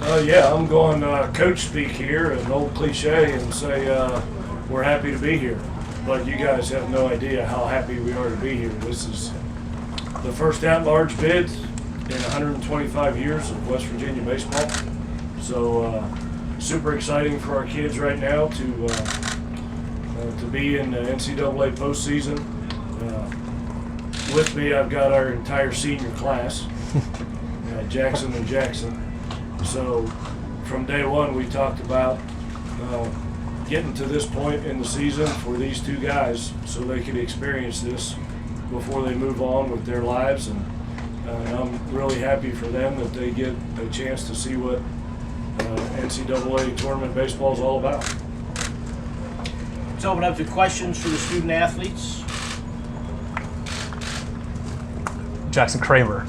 Yeah, I'm going coach speak here, an old cliche, and say we're happy to be here. But you guys have no idea how happy we are to be here. This is the first at-large bid in 125 years of West Virginia baseball. So super exciting for our kids right now to be in the NCAA postseason. With me, I've got our entire senior class, Jackson and Jackson. So from day one, we talked about getting to this point in the season for these two guys so they could experience this before they move on with their lives. And I'm really happy for them that they get a chance to see what NCAA tournament baseball is all about. Let's open up to questions for the student athletes. Jackson Kramer.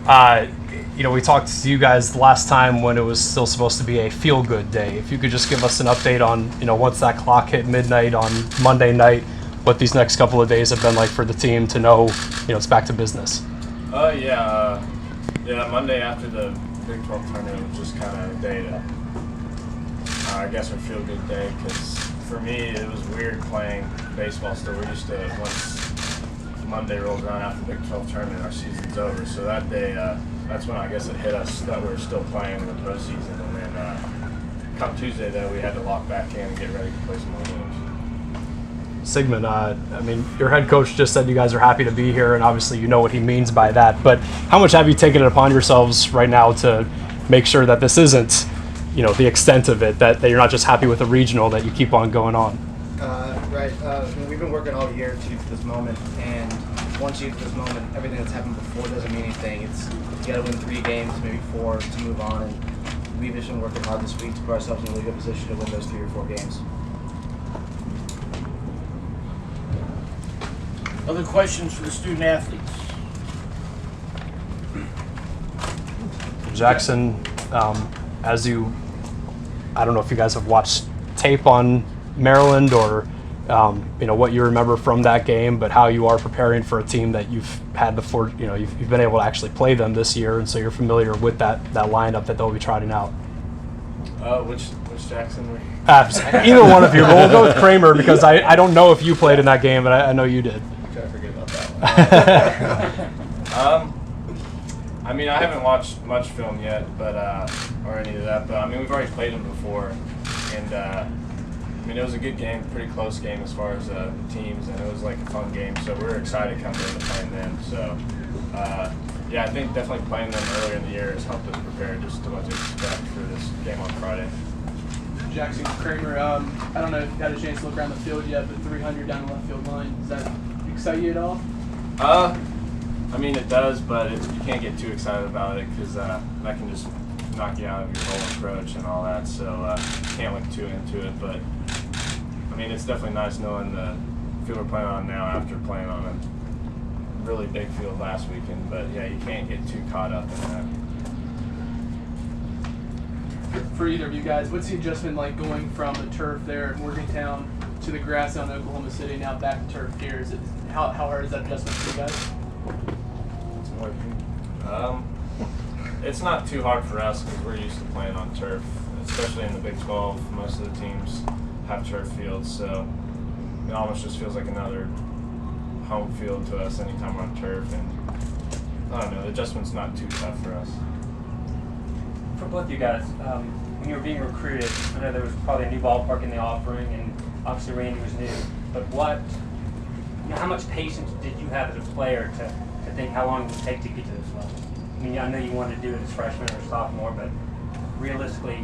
We talked to you guys last time when it was still supposed to be a feel-good day. If you could just give us an update on, once that clock hit midnight on Monday night, what these next couple of days have been like for the team to know, it's back to business. Monday after the Big 12 tournament was just kind of a day to, I guess, a feel-good day, because for me it was weird playing baseball still. We're used to, once Monday rolls around after the Big 12 tournament, our season's over. So that day, that's when I guess it hit us that we were still playing in the postseason. And then come Tuesday, though, we had to lock back in and get ready to play some more games. Sigmund, your head coach just said you guys are happy to be here, and obviously you know what he means by that. But how much have you taken it upon yourselves right now to make sure that this isn't, the extent of it, that you're not just happy with the regional, that you keep on going on? Right. We've been working all year to get to this moment, and once you get to this moment, everything that's happened before doesn't mean anything. You got to win 3 games, maybe 4, to move on, and we've just been working hard this week to put ourselves in a really good position to win those 3 or 4 games. Other questions for the student athletes? Jackson, I don't know if you guys have watched tape on Maryland or what you remember from that game, but how you are preparing for a team that you've had before. You've been able to actually play them this year, and so you're familiar with that lineup that they'll be trotting out. Which Jackson were you? Either one of you, but we'll go with Kramer because I don't know if you played in that game, but I know you did. I'm trying to forget about that one. I haven't watched much film yet, but or any of that, but we've already played them before, and it was a good game, pretty close game as far as the teams, and it was like a fun game, so we were excited coming into playing them. So, I think definitely playing them earlier in the year has helped us prepare just to what to expect for this game on Friday. Jackson Kramer, I don't know if you've had a chance to look around the field yet, but 300 down the left field line, does that excite you at all? It does, but you can't get too excited about it because that can just knock you out of your whole approach and all that, so can't look too into it, but it's definitely nice knowing the field we're playing on now after playing on a really big field last weekend, but yeah, you can't get too caught up in that. For either of you guys, what's the adjustment like going from the turf there at Morgantown to the grass down in Oklahoma City, now back to turf here? How hard is that adjustment for you guys? It's not too hard for us because we're used to playing on turf, especially in the Big 12. Most of the teams have turf fields, so it almost just feels like another home field to us anytime we're on turf, and I don't know, the adjustment's not too tough for us. For both of you guys, when you were being recruited, I know there was probably a new ballpark in the offering, and obviously Randy was new, but how much patience did you have as a player to think how long it would take to get to this level? I know you wanted to do it as freshman or sophomore, but realistically,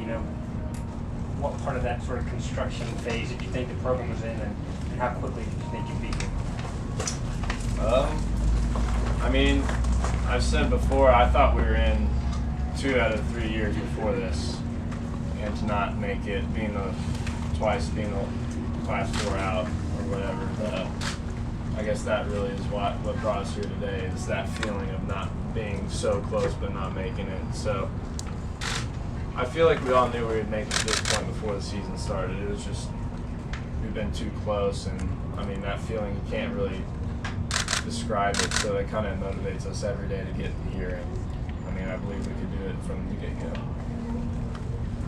what part of that sort of construction phase did you think the program was in, and how quickly did you think you'd be here? I've said before, I thought we were in 2 out of 3 years before this, and to not make it, being the class 4 out or whatever, I guess that really is what brought us here today, is that feeling of not being so close but not making it. So I feel like we all knew we would make it to this point before the season started. It was just, we've been too close, and that feeling, you can't really describe it, so it kind of motivates us every day to get here, and I believe we could do it from the get-go.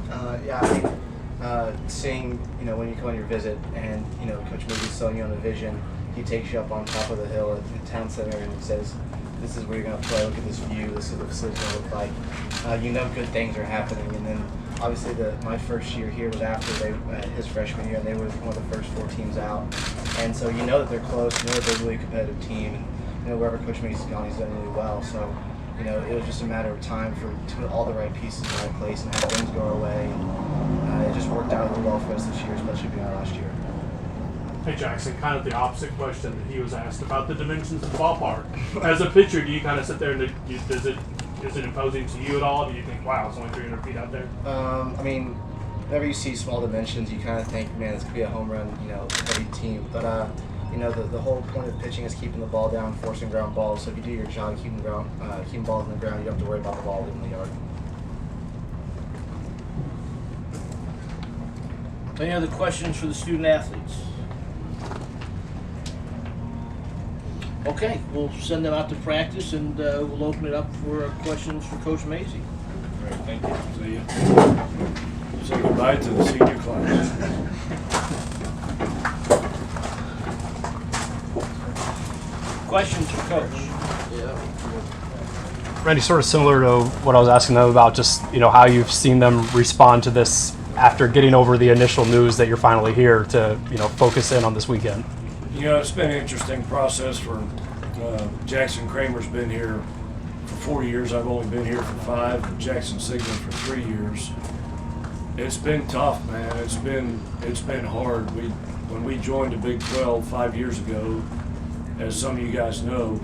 Yeah, I think seeing, when you come on your visit and, Coach Moody's selling you on the vision, he takes you up on top of the hill at the town center and says, this is where you're going to play, look at this view, this is what the facility's going to look like. Good things are happening. And then obviously my first year here was after his freshman year, and they were one of the first 4 teams out. And so that they're close, they're a really competitive team. And, wherever Coach Moody's gone, he's done really well. So, it was just a matter of time to put all the right pieces in the right place and have things go our way. And it just worked out really well for us this year, especially being our last year. Hey Jackson, kind of the opposite question that he was asked about the dimensions of the ballpark. As a pitcher, do you kind of sit there and is it imposing to you at all? Do you think, wow, it's only 300 feet out there? Whenever you see small dimensions, you kind of think, man, this could be a home run, heavy team. But the whole point of pitching is keeping the ball down, forcing ground balls. So if you do your job, keeping balls in the ground, you don't have to worry about the ball leaving the yard. Any other questions for the student athletes? Okay, we'll send them out to practice, and we'll open it up for questions for Coach Mazie. All right, thank you. See you. Say goodbye to the senior class. Questions for Coach? Randy, sort of similar to what I was asking them about, just how you've seen them respond to this after getting over the initial news that you're finally here to focus in on this weekend. It's been an interesting process for Jackson Kramer's been here for 4 years. I've only been here for 5. And Jackson Sigmund for 3 years. It's been tough, man. It's been hard. When we joined the Big 12 5 years ago, as some of you guys know,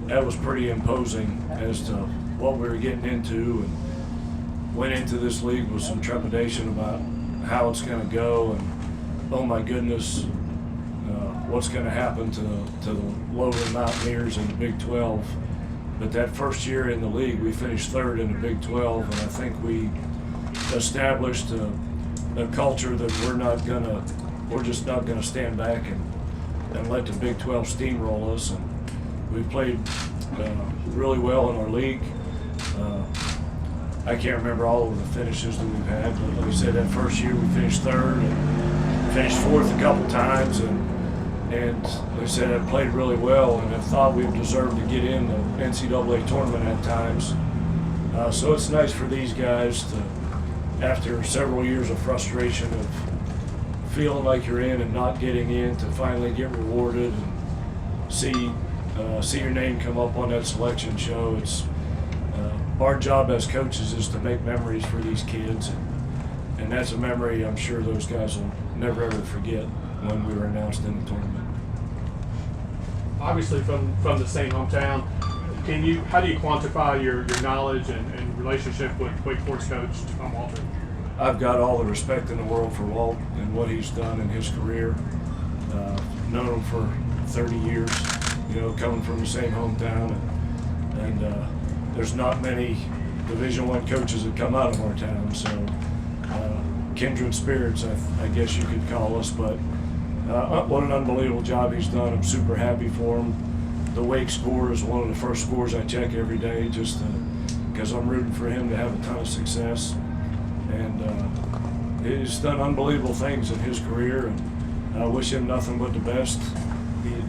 that was pretty imposing as to what we were getting into, and went into this league with some trepidation about how it's going to go, and oh my goodness, what's going to happen to the lowly Mountaineers in the Big 12. But that first year in the league, we finished 3rd in the Big 12, and I think we established a culture that we're just not gonna stand back and let the Big 12 steamroll us. And we played really well in our league. I can't remember all of the finishes that we've had, but like I said, that first year we finished 3rd and finished 4th a couple times, and like I said, I played really well, and I thought we deserved to get in the NCAA tournament at times. So it's nice for these guys to, after several years of frustration of feeling like you're in and not getting in, to finally get rewarded and see your name come up on that selection show. It's our job as coaches is to make memories for these kids, and that's a memory I'm sure those guys will never ever forget when we were announced in the tournament. Obviously from the same hometown, how do you quantify your knowledge and relationship with Wake Forest coach Tom Walter? I've got all the respect in the world for Walt and what he's done in his career. Known him for 30 years, coming from the same hometown, and there's not many Division I coaches that come out of our town, so kindred spirits, I guess you could call us. But what an unbelievable job he's done. I'm super happy for him. The Wake score is one of the first scores I check every day, just because I'm rooting for him to have a ton of success. And he's done unbelievable things in his career, and I wish him nothing but the best.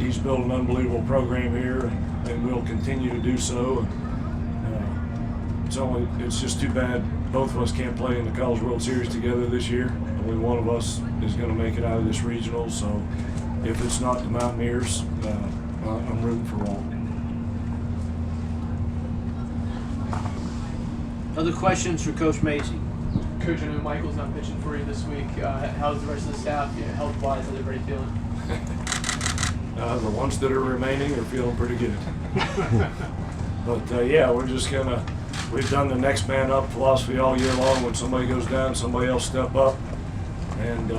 He's built an unbelievable program here, and will continue to do so. And, it's just too bad both of us can't play in the College World Series together this year. Only one of us is going to make it out of this regional. So if it's not the Mountaineers, I'm rooting for Walt. Other questions for Coach Mazie? Coach, I know Michael's not pitching for you this week. How's the rest of the staff, health-wise? How's everybody feeling? The ones that are remaining are feeling pretty good. But yeah, we've done the next man up philosophy all year long. When somebody goes down, somebody else step up. And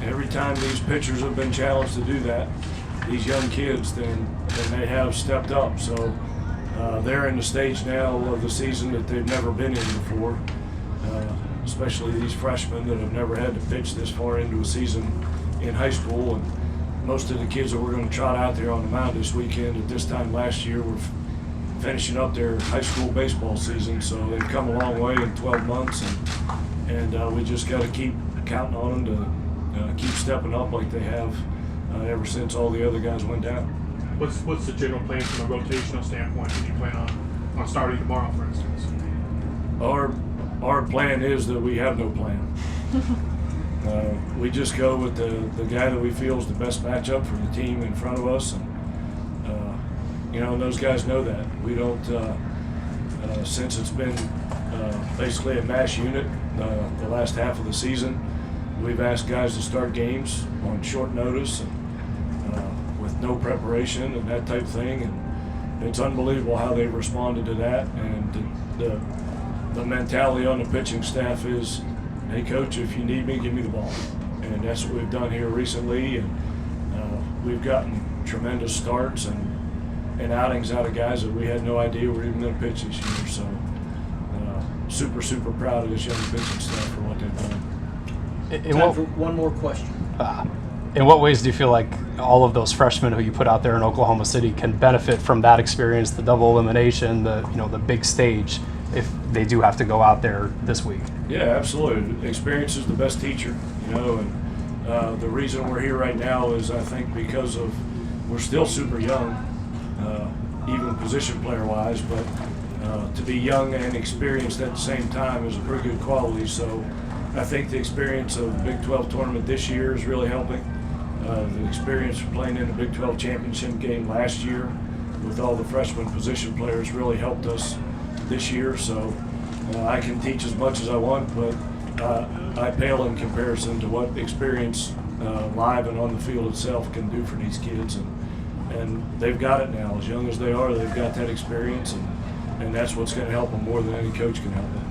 every time these pitchers have been challenged to do that, these young kids, then they have stepped up. So they're in the stage now of the season that they've never been in before, especially these freshmen that have never had to pitch this far into a season in high school. And most of the kids that we're going to trot out there on the mound this weekend at this time last year were finishing up their high school baseball season. So they've come a long way in 12 months, and and we just got to keep counting on them to keep stepping up like they have ever since all the other guys went down. What's the general plan from a rotational standpoint? Do you plan on starting tomorrow, for instance? Our plan is that we have no plan. We just go with the guy that we feel is the best matchup for the team in front of us, and and those guys know that. We don't, since it's been basically a mash unit the last half of the season, we've asked guys to start games on short notice and with no preparation and that type of thing, and it's unbelievable how they've responded to that. And the mentality on the pitching staff is, hey coach, if you need me, give me the ball. And that's what we've done here recently, and we've gotten tremendous starts and outings out of guys that we had no idea were even going to pitch this year. So super proud of this young pitching staff for what they've done. Time for one more question. In what ways do you feel like all of those freshmen who you put out there in Oklahoma City can benefit from that experience, the double elimination, the big stage, if they do have to go out there this week? Yeah, absolutely. Experience is the best teacher, and the reason we're here right now is I think because we're still super young, even position player wise, but to be young and experienced at the same time is a pretty good quality. So I think the experience of the Big 12 tournament this year is really helping. The experience of playing in the Big 12 championship game last year with all the freshman position players really helped us this year. So I can teach as much as I want, but I pale in comparison to what experience live and on the field itself can do for these kids. And they've got it now. As young as they are, they've got that experience, and that's what's going to help them more than any coach can help them.